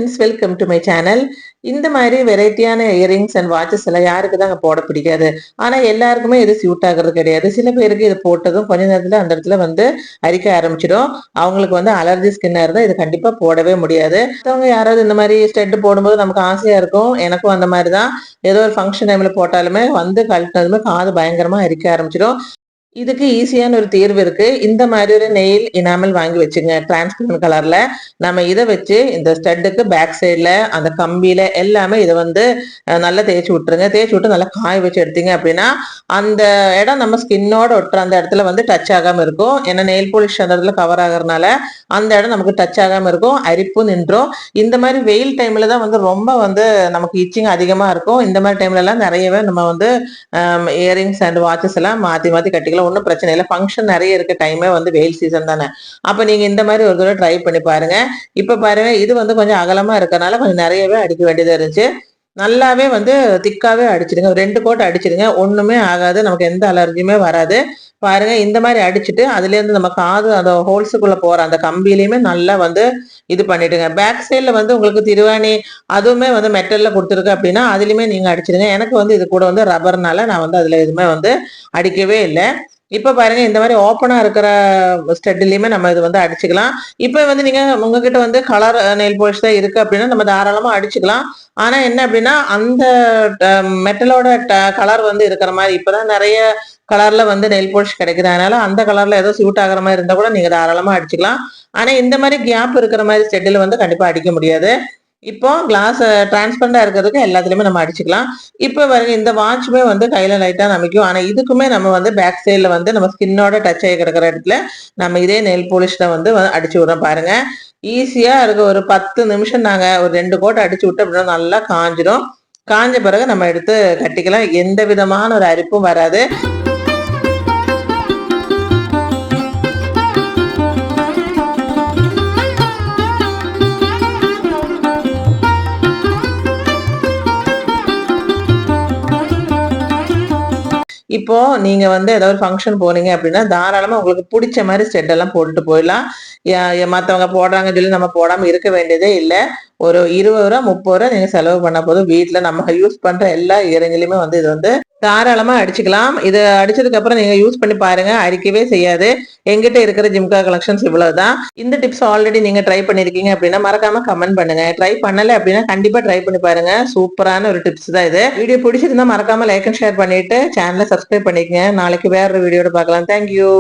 Friends, welcome to my channel. இந்த மாதிரி வெரைட்டியான இயரிங்ஸ் அண்ட் வாட்சஸ் எல்லாம் யாருக்கு தாங்க போட பிடிக்காது. ஆனா எல்லாருக்குமே இது சூட் ஆகுறது கிடையாது. சில பேருக்கு இது போட்டதும் கொஞ்ச நேரத்துல அந்த இடத்துல வந்து அரிக்க ஆரம்பிச்சிடும். அவங்களுக்கு வந்து அலர்ஜி ஸ்கின்னா இருந்தா இது கண்டிப்பா போடவே முடியாது. மற்றவங்க யாராவது இந்த மாதிரி ஸ்டெட் போடும்போது நமக்கு ஆசையா இருக்கும். எனக்கும் அந்த மாதிரி தான். ஏதோ ஒரு ஃபங்க்ஷன் டைம்ல போட்டாலுமே வந்து கழட்டினதுமே காது பயங்கரமா அரிக்க ஆரம்பிச்சிடும். இதுக்கு ஈஸியான ஒரு தீர்வு இருக்கு. இந்த மாதிரி ஒரு நெயில் இனாமல் வாங்கி வச்சுங்க, டிரான்ஸ்பரண்ட் கலர்ல. நம்ம இதை வச்சு இந்த ஸ்டட்டுக்கு பேக் சைட்ல அந்த கம்பியில எல்லாமே இதை வந்து நல்லா தேய்ச்சி விட்டுருங்க. தேய்ச்சி விட்டு நல்லா காய வச்சு எடுத்தீங்க அப்படின்னா அந்த இடம் நம்ம ஸ்கின்னோட ஒட்டுற அந்த இடத்துல வந்து டச் ஆகாம இருக்கும். ஏன்னா நெயில் பாலிஷ் அந்த இடத்துல கவர் ஆகுறதுனால அந்த இடம் நமக்கு டச் ஆகாம இருக்கும், அரிப்பும் நின்றும். இந்த மாதிரி வெயில் டைம்ல தான் வந்து ரொம்ப வந்து நமக்கு இச்சிங் அதிகமா இருக்கும். இந்த மாதிரி டைம்ல எல்லாம் நிறையவே நம்ம வந்து இயரிங்ஸ் அண்ட் வாட்சஸ் எல்லாம் மாத்தி மாத்தி கட்டிக்கலாம். ஒன்றும் பிரச்சனை இல்லை. ஃபங்க்ஷன் நிறைய இருக்க டைமே வந்து வெயில் சீசன் தானே. அப்ப நீங்க இந்த மாதிரி ஒரு தடவை ட்ரை பண்ணி பாருங்க. இப்ப பாருங்க, இது வந்து கொஞ்சம் அகலமா இருக்கறனால கொஞ்சம் நிறையவே அடிக்க வேண்டியதா இருந்துச்சு. நல்லாவே வந்து திக்காவே அடிச்சிடுங்க. 2 கோட் அடிச்சிடுங்க. ஒண்ணுமே ஆகாது, நமக்கு எந்த அலர்ஜியுமே வராது. பாருங்க, இந்த மாதிரி அடிச்சுட்டு அதுல இருந்து நம்ம காது அந்த ஹோல்ஸுக்குள்ள போற அந்த கம்பியிலையுமே நல்லா வந்து இது பண்ணிடுங்க. பேக் சைட்ல வந்து உங்களுக்கு திருவாணி அதுவுமே வந்து மெட்டல்ல கொடுத்துருக்கு அப்படின்னா அதுலயுமே நீங்க அடிச்சிடுங்க. எனக்கு வந்து இது கூட வந்து ரப்பர்னால நான் வந்து அதுல எதுவுமே வந்து அடிக்கவே இல்லை. இப்ப பாருங்க, இந்த மாதிரி ஓப்பனா இருக்கிற ஸ்டெட்லயுமே நம்ம இது வந்து அடிச்சுக்கலாம். இப்ப வந்து நீங்க உங்ககிட்ட வந்து கலர் நெயில் பாலிஷ் தான் இருக்கு அப்படின்னா நம்ம தாராளமா அடிச்சுக்கலாம். ஆனா என்ன அப்படின்னா அந்த மெட்டலோட கலர் வந்து இருக்கிற மாதிரி இப்பதான் நிறைய கலர்ல வந்து நெயில் பாலிஷ் கிடைக்குது. அதனால அந்த கலர்ல ஏதோ சூட் ஆகுற மாதிரி இருந்தா கூட நீங்க தாராளமா அடிச்சுக்கலாம். ஆனா இந்த மாதிரி கேப் இருக்கிற மாதிரி ஸ்டெட்டில் வந்து கண்டிப்பா அடிக்க முடியாது. இப்போ கிளாஸ் டிரான்ஸ்பரண்டா இருக்கிறதுக்கு எல்லாத்துலயுமே நம்ம அடிச்சுக்கலாம். இப்போ பாருங்க, இந்த வாட்சுமே வந்து கையில லைட்டா நமிக்கும். ஆனா இதுக்குமே நம்ம வந்து பேக் சைட்ல வந்து நம்ம ஸ்கின்னோட டச் ஆகி கிடக்கிற இடத்துல நம்ம இதே நெயில் பாலிஷ்ல வந்து அடிச்சு விடுறோம். பாருங்க, ஈஸியா இருக்கு. ஒரு 10 நிமிஷம் நாங்க ஒரு 2 கோட்டை அடிச்சு விட்டு அப்படின்னா நல்லா காஞ்சிடும். காஞ்ச பிறகு நம்ம எடுத்து கட்டிக்கலாம். எந்த விதமான ஒரு அரிப்பும் வராது. இப்போ நீங்க வந்து ஏதாவது ஒரு ஃபங்க்ஷன் போனீங்க அப்படின்னா தாராளமா உங்களுக்கு பிடிச்ச மாதிரி ஸ்டெட் எல்லாம் போட்டுட்டு போயிடலாம். மற்றவங்க போடுறாங்கன்னு சொல்லி நம்ம போடாம இருக்க வேண்டியதே இல்லை. ஒரு 20 ரூபா 30 ரூபா நீங்க செலவு பண்ண போதும் வீட்டுல நம்ம யூஸ் பண்ற எல்லா இயரிங்லயுமே வந்து இது வந்து தாராளமா அடிச்சுக்கலாம். இது அடிச்சதுக்கு அப்புறம் நீங்க யூஸ் பண்ணி பாருங்க, அடிக்கவே செய்யாது. எங்கிட்ட இருக்கிற ஜிம்கா கலெக்ஷன்ஸ் இவ்வளவுதான். இந்த டிப்ஸ் ஆல்ரெடி நீங்க ட்ரை பண்ணிருக்கீங்க அப்படின்னா மறக்காம கமெண்ட் பண்ணுங்க. ட்ரை பண்ணல அப்படின்னா கண்டிப்பா ட்ரை பண்ணி பாருங்க. சூப்பரான ஒரு டிப்ஸ் தான் இது. வீடியோ பிடிச்சிருந்தா மறக்காம லைக் அண்ட் ஷேர் பண்ணிட்டு சேனலை சப்ஸ்கிரைப் பண்ணிக்கங்க. நாளைக்கு வேற ஒரு வீடியோட பார்க்கலாம். தேங்க்யூ.